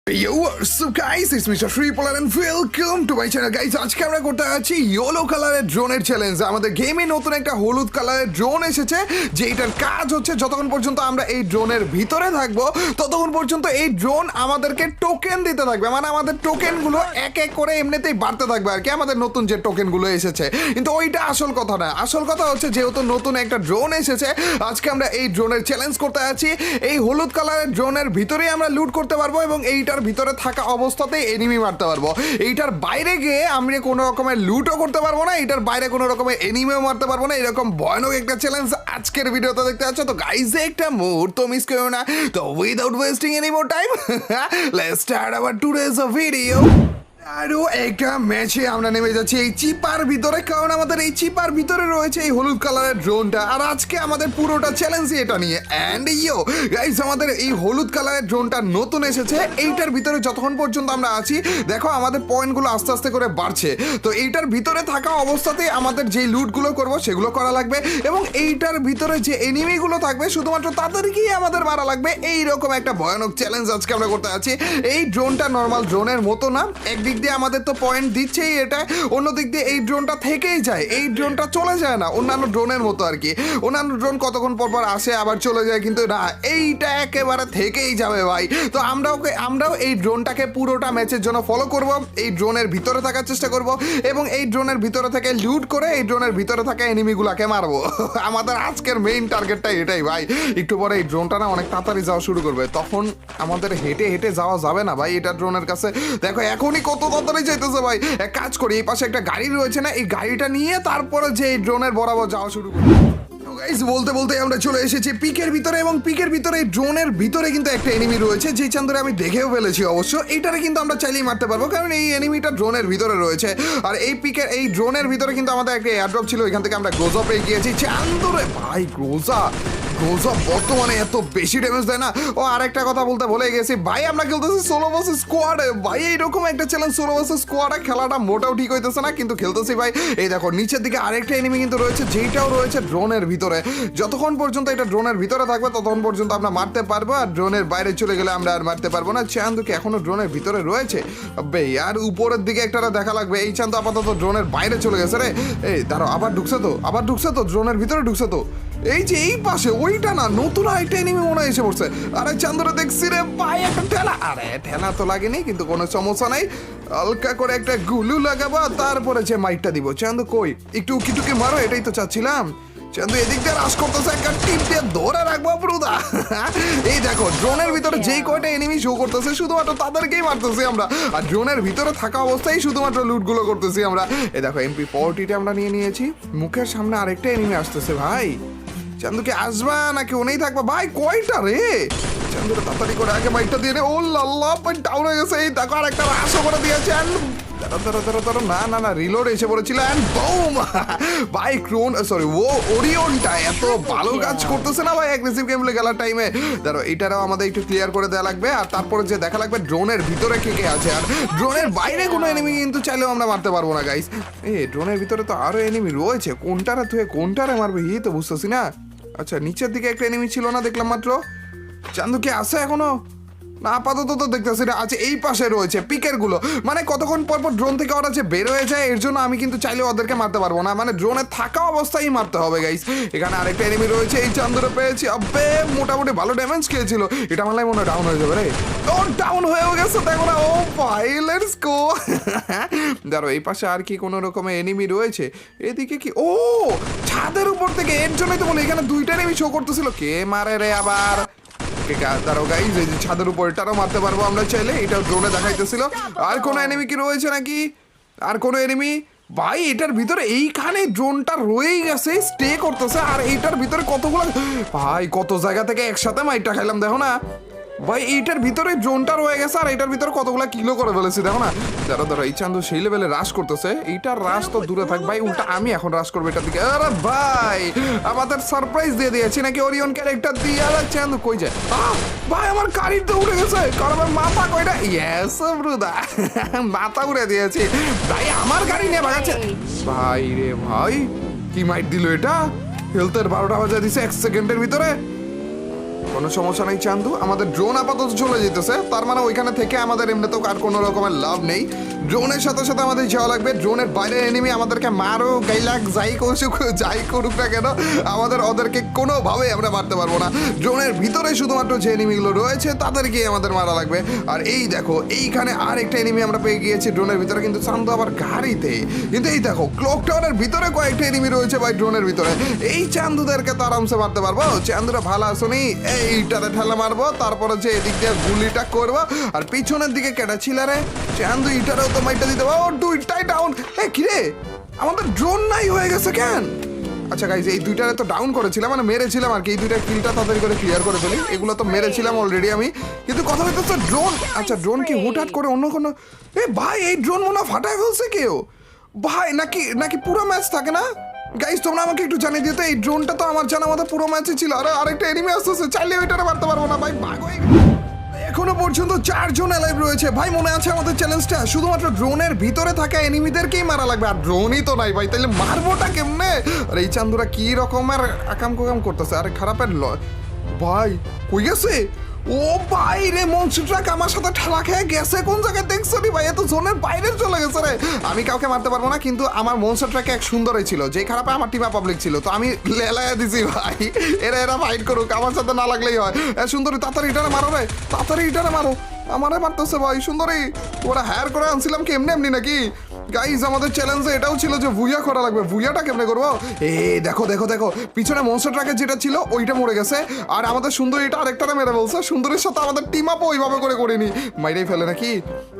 Yo, what's up guys? It's Mr. Shreepolar and welcome to my channel guys. আজকে আমরা করতে যাচ্ছি yellow কালারের ড্রোনের চ্যালেঞ্জ। আমাদের গেমে নতুন একটা হলুদ কালারের ড্রোন এসেছে, যেটার কাজ হচ্ছে যতক্ষণ পর্যন্ত আমরা এই ড্রোনের ভিতরে থাকবো ততক্ষণ পর্যন্ত এই ড্রোন আমাদেরকে টোকেন দিতে থাকবে। মানে আমাদের টোকেনগুলো এক এক করে এমনিতেই বাড়তে থাকবে আর কি, আমাদের নতুন যে টোকেনগুলো এসেছে। কিন্তু ওইটা আসল কথা না, আসল কথা হচ্ছে যেহেতু নতুন একটা ড্রোন এসেছে, আজকে আমরা এই ড্রোনের চ্যালেঞ্জ করতে যাচ্ছি। এই হলুদ কালারের ড্রোনের ভিতরেই আমরা লুট করতে পারবো এবং এইটার ভিতরে থাকা অবস্থাতেই এনিমি মারতে পারবো। এইটার বাইরে গিয়ে আমরা কোনো রকমের লুটও করতে পারবো না, এইটার বাইরে কোনো রকমের এনিমিও মারতে পারবো না। এরকম ভয়ানক একটা চ্যালেঞ্জ আজকের ভিডিওতে দেখতে পাচ্ছ। তো গাইস একটা মুহূর্ত মিস করো না। তো without wasting any more time let's start our today's video. আরও একটা ম্যাচে আমরা নেমে যাচ্ছি এই চিপার ভিতরে, কারণ আমাদের এই চিপার ভিতরে রয়েছে এই হলুদ কালারের ড্রোনটা। আর আজকে আমাদের পুরোটা চ্যালেঞ্জই এটা নিয়ে। অ্যান্ড ইয়ো গাইস, আমাদের এই হলুদ কালারের ড্রোনটা নতুন এসেছে। এইটার ভিতরে যতক্ষণ পর্যন্ত আমরা আছি, দেখো আমাদের পয়েন্টগুলো আস্তে আস্তে করে বাড়ছে। তো এইটার ভিতরে থাকা অবস্থাতেই আমাদের যেই লুটগুলো করবো সেগুলো করা লাগবে, এবং এইটার ভিতরে যে এনিমিগুলো থাকবে শুধুমাত্র তাদেরকেই আমাদের মারা লাগবে। এইরকম একটা ভয়ানক চ্যালেঞ্জ আজকে আমরা করতে যাচ্ছি। এই ড্রোনটা নর্মাল ড্রোনের মতো না, একদিক দিয়ে আমাদের তো পয়েন্ট দিচ্ছেই এটা, অন্য দিক দিয়ে এই ড্রোনটা থেকেই যায়, এই ড্রোনটা চলে যায় না অন্যান্য ড্রোনের মতো আর কি। অন্যান্য ড্রোন কতক্ষণ পর পর আসে আবার চলে যায়, কিন্তু না, এইটা একেবারে থেকেই যাবে ভাই। তো আমরাও এই ড্রোনটাকে পুরোটা ম্যাচের জন্য ফলো করব, এই ড্রোনের ভিতরে থাকার চেষ্টা করব এবং এই ড্রোনের ভিতরে থেকে লুট করে এই ড্রোনের ভিতরে থাকা এনিমিগুলাকে মারবো। আমাদের আজকের মেইন টার্গেটটা এটাই ভাই। একটু পরে এই ড্রোনটা না অনেক তাড়াতাড়ি যাওয়া শুরু করবে, তখন আমাদের হেঁটে হেঁটে যাওয়া যাবে না ভাই এটা ড্রোনের কাছে। দেখো এখনই কত তাড়াতাড়ি যাইতেছে ভাই। এক কাজ করি, এই পাশে একটা গাড়ি রয়েছে না, এই গাড়িটা নিয়ে তারপরে যে এই ড্রোনের বরাবর যাওয়া শুরু করি। বলতে বলতে আমরা চলে এসেছি পিকের ভিতরে, এবং পিকের ভিতরে ড্রোনের ভিতরে কিন্তু একটা এনিমি রয়েছে, যে চান্দরে আমি দেখেও ফেলেছি অবশ্য। এইটারে কিন্তু আমরা চাইলেই মারতে পারবো, কারণ এই এনিমিটা ড্রোনের ভিতরে রয়েছে। আর এই ড্রোনের ভিতরে কিন্তু আমাদের একটা এয়ারড্রপ ছিল, এখান থেকে আমরা গ্রোজা পেয়ে গিয়েছি। চান্দরে ভাই গ্রোজা বর্তমানে এত বেশি ড্যামেজ দেয় না। ও আরেকটা কথা বলতে ভুলে গেছি ভাই, আমরা খেলতেছি সোলো ভার্সেস স্কোয়াডে। ভাই এইরকম একটা চ্যালেঞ্জ সোলো ভার্সেস স্কোয়াডে খেলাটা মোটাও ঠিক হইতেছে না, কিন্তু খেলতেছি ভাই। এই দেখো নিচের দিকে আরেকটা এনিমি কিন্তু রয়েছে, যেটাও রয়েছে ড্রোনের ভিতরে। যতক্ষণ পর্যন্ত এটা ড্রোনের ভিতরে থাকবে ততক্ষণ পর্যন্ত আমরা মারতে পারবো, আর ড্রোনের বাইরে চলে গেলে আমরা আর মারতে পারবো না। চান্দু কি এখনো ড্রোনের ভিতরে রয়েছে? বে আর উপরের দিকে একটা দেখা লাগবে। এই চান্দু আপাতত ড্রোনের বাইরে চলে গেছে রে। এই দাঁড়াও, আবার ঢুকছে তো ড্রোনের ভিতরে ঢুকছে তো। এই যে এই পাশে ওইটা না, নতুন আরেকটা এনিমি মনে এসে পড়ছে। আরে চান্দুরা দেখছি রে ভাই একটা ঠেলা। আরে ঠেলা তো লাগেনি, কিন্তু কোনো সমস্যা নাই। হালকা করে একটা গুলু লাগাবো, তারপরে যে মাইকটা দিব। চান্দু কই, একটু উকি টুকি মারো, এটাই তো চাচ্ছিলাম। চান্দু এদিক দিয়ে রাশ করতেছে, একটা টিপ দিয়ে ধরে রাখবো পুরোদা। এই দেখো ড্রোনের ভিতরে যেই কয়টা এনিমি শো করতেছে শুধুমাত্র তাদেরকেই মারতেছি আমরা, আর ড্রোনের ভিতরে থাকা অবস্থায় শুধুমাত্র লুটগুলো করতেছি আমরা। এই দেখো MP40টা আমরা নিয়ে নিয়েছি। মুখের সামনে আরেকটা এনিমি আসতেছে ভাই। চান্দুকে আসবা নাকি ওনেই থাকবা ভাই? কয়টা রে? চান্দুকে তাড়াতাড়ি করে আগে বাইকটা দিয়ে নে। ও লাল্লা ডাউন হয়ে গেছে। এই দেখো আরেকটা রাশও করে দিয়েছে। না রিলোড এসে পড়েছিল, এন্ড বুম ভাই। ও ওরিয়নটা এত ভালো কাজ করতেছে না ভাই অ্যাগ্রেসিভ গেম প্লে খেলার টাইমে। ধরো এটারও আমাদের একটু ক্লিয়ার করে দেওয়া লাগবে, আর তারপরে যে দেখা লাগবে ড্রোনের ভিতরে কে আছে। আর ড্রোনের বাইরে কোনো এনিমি কিন্তু চাইলেও আমরা মারতে পারবো না গাইস। ড্রোনের ভিতরে তো আরো এনিমি রয়েছে, কোনটারে মারবে এই তো বুঝতেছি না। আচ্ছা নিচের দিকে একটা এনিমি ছিল না দেখলাম মাত্র। চান্দু কি আছে এখনো? না আপাতত তো দেখতেছি না। আচ্ছা এই পাশে রয়েছে পিকের গুলো, মানে কতক্ষণ পর পর ড্রোন থেকে ওরা যে বের হয়ে যায়, এর জন্য আমি কিন্তু চাইলে ওদেরকে মারতে পারবো না, মানে ড্রোনে থাকা অবস্থায় মারতে হবে গাইস। এখানে আরেকটা এনিমি রয়েছে, এই চান্দুরে পেয়েছি। আবে মোটামুটি ভালো ড্যামেজ খেয়েছিল। এটা মারলে মনে হয় ডাউন হয়ে যাবে রে। ও ডাউন হয়েও গেছে দেখো না। ও ভাই লেটস গো। ধরো এই পাশে আর কি কোনো রকমের এনিমি রয়েছে? এদিকে কি? ও ছাদের উপর থেকে, এর জন্যই তো বলি এখানে দুইটা এনিমি শো করতেছিল। কে মারে রে আবার? দাঁড়াও গাইস, এই যে ছাদের উপর এটারও মারতে পারবো আমরা চাইলে, এটাও ড্রোনে দেখাইতেছিল। আর কোনো এনিমি কি রয়েছে নাকি? আর কোনো এনিমি? ভাই এটার ভিতরে এইখানে ড্রোনটা রয়েই গেছে, স্টে করতেছে। আর এইটার ভিতরে কতগুলো ভাই, কত জায়গা থেকে একসাথে মাইটটা খাইলাম দেখো না ভাই। এইটার ভিতরে ড্রোনটা রয়ে গেছে, আর এটার ভিতরে কতগুলা কিলো করে ফেলেছি দেখো না। ধরো এই চান্দু সেই লেভেলে রাশ করতেছে। এইটার রাশ তো দূরে থাক ভাই, উল্টা আমি এখন রাশ করবো এটার দিকে। আরে ভাই আমাদের সারপ্রাইজ দিয়ে দিয়েছি নাকি ওরিয়ন ক্যারেক্টার দিয়ে। আর চান্দু কই যায় ভাই? আমার গাড়ির তো উড়ে গেছে, কারণ আমার মাথা কয়টা। ইয়েস ব্রুদা, মাথা উড়ে দিয়েছি ভাই। আমার গাড়ি নিয়ে ভাগাচ্ছে ভাই রে ভাই। কি মাইট দিল এটা? হেলথের 12টা বাজা দিছে 1 সেকেন্ডের ভিতরে। কোনো সমস্যা নেই চান্দু, আমাদের ড্রোন আপাতত চলে যেতেছে, তার মানে ওইখানে থেকে আমাদের এমনিতেও আর কোনো রকমের লাভ নেই। ড্রোনের সাথে সাথে আমাদের যাওয়া লাগবে। ড্রোনের বাইরে এনিমি আমাদেরকে মারো গাইলাক যাই করুক না কেন, আমাদের ওদেরকে কোনোভাবে আমরা মারতে পারবো না। ড্রোনের ভিতরে শুধুমাত্র যে এনিমিগুলো রয়েছে তাদেরকে আমাদের মারা লাগবে। আর এই দেখো এইখানে আর একটা এনিমি আমরা পেয়ে গিয়েছি ড্রোনের ভিতরে, কিন্তু চান্দু আবার গাড়িতে। কিন্তু এই দেখো ক্লক টাওয়ারের ভিতরে কয়েকটা এনিমি রয়েছে ভাই ড্রোনের ভিতরে। এই চান্দুদেরকে তো আরামসে মারতে পারবো। চান্দুরা ভালো আসুনি, এইটাতে ঠেলা মারবো, তারপরে যে এদিক দিয়ে গুলিটা করবো। আর পিছনের দিকে কেটা ছিল রে চান্দু, ইটারেও তো মাইটা দিতে পারবো। দুইটাই ডাউন। কিরে আমাদের ড্রোন নাই হয়ে গেছে কেন? আচ্ছা গাইজ, এই দুইটারে তো ডাউন করেছিলাম, মানে মেরেছিলাম আর কি। এই দুইটা কিলটা তাড়াতাড়ি করে ক্লিয়ার করে ফেলি। এগুলো তো মেরেছিলাম অলরেডি আমি, কিন্তু কথা হইতেছে ড্রোন। আচ্ছা ড্রোন কি হুটহাট করে অন্য কোনো ভাই এই ড্রোন মনে হয় ফাটায় ফেলছে কেউ ভাই, নাকি পুরো ম্যাচ থাকে না? গাইজ তোমরা আমাকে একটু জানিয়ে দিতে, এই ড্রোনটা তো আমার জানা মতো পুরো ম্যাচে ছিল। আর আরেকটা এনিমি আসতেছে, চাইলে ওইটারে মারতে পারবো না ভাই, ভাগ হয়ে এখনো পর্যন্ত 4 জন অ্যালাইভ রয়েছে ভাই। মনে আছে আমাদের চ্যালেঞ্জটা শুধুমাত্র ড্রোনের ভিতরে থাকা এনিমিদেরকেই মারা লাগবে, আর ড্রোনই তো নাই ভাই, তাইলে মারবোটা কেমনে? আর এই চান্দুরা কি রকমের আকাম কুকাম করতেছে। আরে খারাপের ভাই কই গেছে? ও ভাই রে, মনস্টার আমার সাথে ঠেলা খেয়ে গেছে কোন জায়গায় দেখছো নি ভাই? এত জোনের বাইরে চলে গেছে রে। আমি কাউকে মারতে পারবো না, কিন্তু আমার মনস্টারটাকে এক সুন্দরই ছিল, যে খারাপে আমার টিমা পাবলিক ছিল, তো আমি লেলাইয়া দিছি ভাই। এরা ফাইট করুক, আমার সাথে না লাগলেই হয়। সুন্দরী তাড়াতাড়ি ইটারে মারো রে, তাড়াতাড়ি ইটারে মারো। আমারে মারতেছে ভাই সুন্দরী। ওরা হায়ার করে আনছিলাম কি এমনি এমনি নাকি? গাইজ আমাদের চ্যালেঞ্জে এটাও ছিল যে ভুইয়া করা লাগবে। ভুইয়াটা কেমনে করবো? দেখো দেখো দেখো, পিছনে মনস্টার ট্রাকে যেটা ছিল ওইটা মরে গেছে, আর আমাদের সুন্দরীটা আরেকটারে মেরে বলছে। সুন্দরীর সাথে আমাদের টিম আপও ওইভাবে করে করিনি, মাইরেই ফেলে নাকি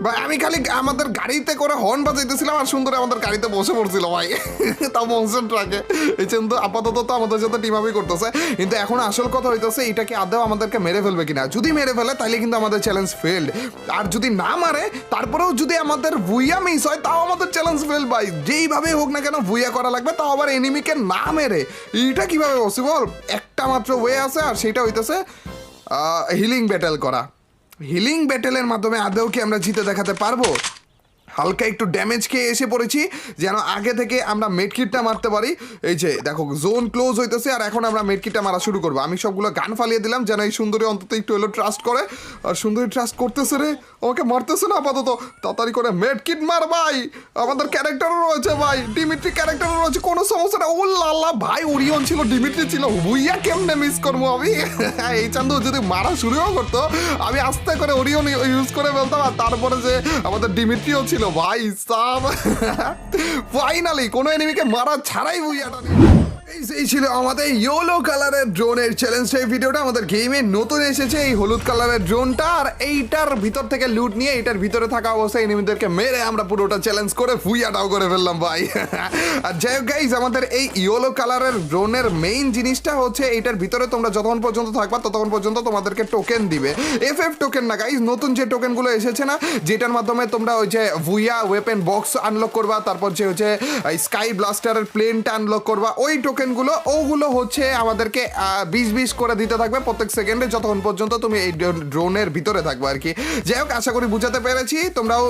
ভাই। আমি খালি আমাদের গাড়িতে করে হর্ন বাজাইতেছিলাম, আর সুন্দরী আমাদের গাড়িতে বসে পড়ছিল ভাই। তাও মনস্টার ট্রাকে। এই কিন্তু আপাতত তো আমাদের সাথে টিম আপই করতেছে, কিন্তু এখন আসল কথা হইতেছে এটাকে আদৌ আমাদেরকে মেরে ফেলবে কিনা। যদি মেরে ফেলে তাহলে কিন্তু আমাদের চ্যালেঞ্জ ফেলড, আর যদি না মারে তারপরেও যদি আমাদের ভুইয়া মিস হয় তাও আমাদের চ্যালেঞ্জ ফেল ভাই। যেইভাবে হোক না কেন ভুইয়া করা লাগবে, তাও আবার এনিমিকে না মেরে। এইটা কিভাবে পসিবল? একটা মাত্র ওয়ে আছে, আর সেটা হইতেছে হিলিং ব্যাটেল করা। হিলিং ব্যাটেলের মাধ্যমে আদৌ কি আমরা জিতে দেখাতে পারবো? হালকা একটু ড্যামেজ খেয়ে এসে পড়েছি, যেন আগে থেকে আমরা মেডকিটটা মারতে পারি। এই যে দেখো জোন ক্লোজ হইতেছে, আর এখন আমরা মেডকিটটা মারা শুরু করবো। আমি সবগুলো গান ফালিয়ে দিলাম যেন এই সুন্দরী অন্তত একটু হলো ট্রাস্ট করে। আর সুন্দরী ট্রাস্ট করতেছে রে, আমাকে মারতেছে না আপাতত। তাড়াতাড়ি করে মেডকিট মার ভাই। আমাদের ক্যারেক্টারও রয়েছে ভাই, ডিমিট্রি ক্যারেক্টারও রয়েছে, কোনো সমস্যা না। ও লাল্লা ভাই, ওরিয়ন ছিল, ডিমিট্রি ছিল, ভুইয়া কেমনে মিস করবো আমি? এই চান্দু যদি মারা শুরুও করতো, আমি আস্তে করে ওরিয়ন ইউজ করে ফেলতাম, আর তারপরে যে আমাদের ডিমিট্রিও ছিল ভাই সাব। ফাইনালি কোনো এনিমিকে মারা ছাড়াই বুইয়াটা এই ছিল আমাদের ইয়েলো কালারের ড্রোনের চ্যালেঞ্জ। এই ভিডিওটা আমাদের গেমে নতুন এসেছে, এই হলুদ কালারের ড্রোনটা, আর এইটার ভিতর থেকে লুট নিয়ে এটার ভিতরে থাকা অবস্থায় এনিমিদেরকে মেরে আমরা পুরোটা চ্যালেঞ্জ করে ফুইয়াটাও করে ফেললাম ভাই। আর যাই হোক গাইজ, আমাদের এই ইয়েলো কালারের ড্রোনের মেইন জিনিসটা হচ্ছে এইটার ভিতরে তোমরা যতক্ষণ পর্যন্ত থাকবা ততক্ষণ পর্যন্ত তোমাদেরকে টোকেন দিবে। FF টোকেন না গাইজ, নতুন যে টোকেনগুলো এসেছে না, যেটার মাধ্যমে তোমরা ওই যে ভুইয়া ওয়েপেন বক্স আনলক করবা, তারপর যে হচ্ছে স্কাই ব্লাস্টারের প্লেনটা আনলক করবা, ওই টোকেনগুলো ওগুলো হচ্ছে আমাদেরকে 20 করে দিতে থাকবে প্রত্যেক সেকেন্ডে, যতক্ষণ পর্যন্ত তুমি এই ড্রোনের ভিতরে থাকবে আর কি। যাই হোক, আশা করি বুঝাতে পেরেছি। তোমরাও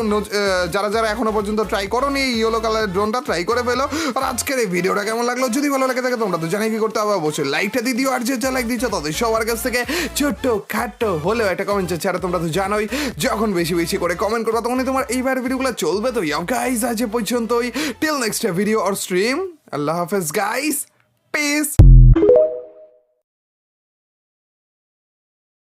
যারা যারা এখনো পর্যন্ত ট্রাই করোনি ইয়েলো কালারের ড্রোনটা, ট্রাই করে ফেলো। আর আজকের এই ভিডিওটা কেমন লাগলো? যদি ভালো লাগে থাকে তোমরা তো জানি কি করতে হবে, অবশ্যই লাইকটা দিয়ে দিও। আর যে যা লাইক দিচ্ছ তাদের সবার কাছ থেকে ছোট্ট খাট্ট হলেও একটা কমেন্ট চাচ্ছি। আর তোমরা তো জানোই যখন বেশি বেশি করে কমেন্ট করবা তখনই তোমার এইবার ভিডিওগুলো চলবে। তো গাইজ আজ পর্যন্তই, till next video or stream, আল্লাহ হাফেজ গাইস, peace.